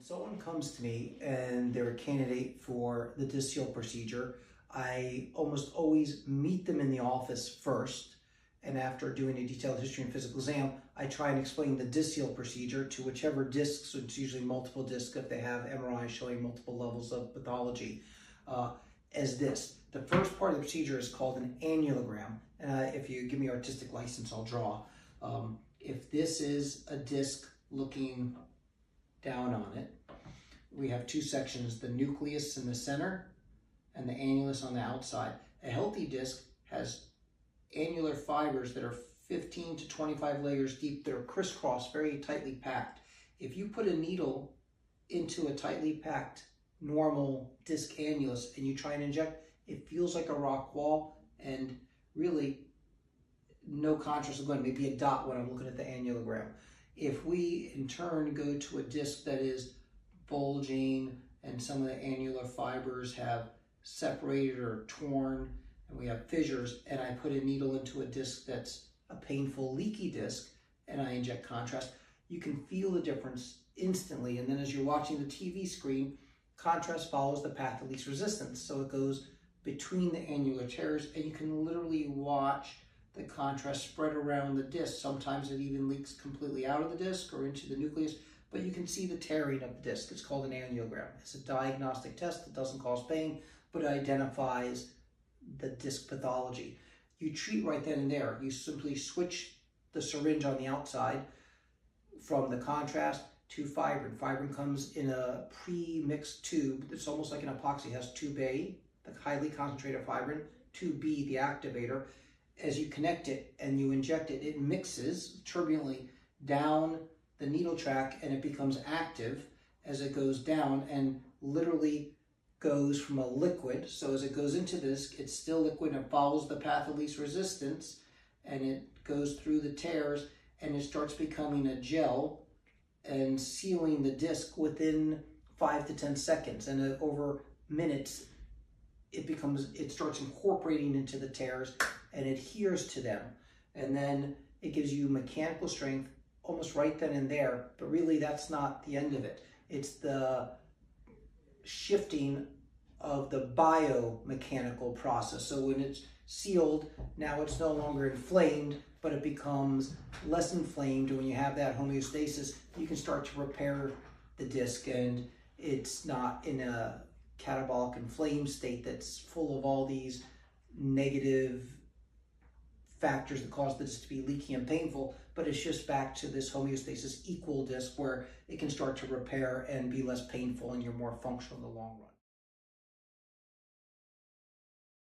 someone comes to me and they're a candidate for the DISCSEEL procedure, I almost always meet them in the office first. And after doing a detailed history and physical exam, I try and explain the DISCSEEL procedure to whichever discs, so it's usually multiple discs if they have MRI showing multiple levels of pathology, as this. The first part of the procedure is called an annulogram. If you give me artistic license, I'll draw. If this is a disc looking down on it, we have two sections, the nucleus in the center and the annulus on the outside. A healthy disc has annular fibers that are 15 to 25 layers deep. They're crisscrossed, very tightly packed. If you put a needle into a tightly packed normal disc annulus and you try and inject, it feels like a rock wall and really no contrast is going, maybe a dot when I'm looking at the annulogram. If we in turn go to a disc that is bulging and some of the annular fibers have separated or torn and we have fissures, and I put a needle into a disc that's a painful leaky disc and I inject contrast, you can feel the difference instantly. And then as you're watching the TV screen, contrast follows the path of least resistance. So it goes between the annular tears and you can literally watch the contrast spread around the disc. Sometimes it even leaks completely out of the disc or into the nucleus, but you can see the tearing of the disc. It's called an angiogram. It's a diagnostic test that doesn't cause pain, but it identifies the disc pathology. You treat right then and there. You simply switch the syringe on the outside from the contrast to fibrin. Fibrin comes in a pre-mixed tube that's almost like an epoxy. It has tube A, the highly concentrated fibrin, tube B, the activator. As you connect it and you inject it, it mixes turbulently down the needle track and it becomes active as it goes down and literally goes from a liquid. So as it goes into this, it's still liquid and it follows the path of least resistance and it goes through the tears and it starts becoming a gel and sealing the disc within 5 to 10 seconds. And over minutes, it starts incorporating into the tears and adheres to them. And then it gives you mechanical strength almost right then and there, but really that's not the end of it. It's the shifting of the biomechanical process. So when it's sealed, now it's no longer inflamed, but it becomes less inflamed. And when you have that homeostasis, you can start to repair the disc and it's not in a catabolic inflamed state that's full of all these negative factors that cause the disc to be leaky and painful, but it's just back to this homeostasis equal disc where it can start to repair and be less painful and you're more functional in the long run.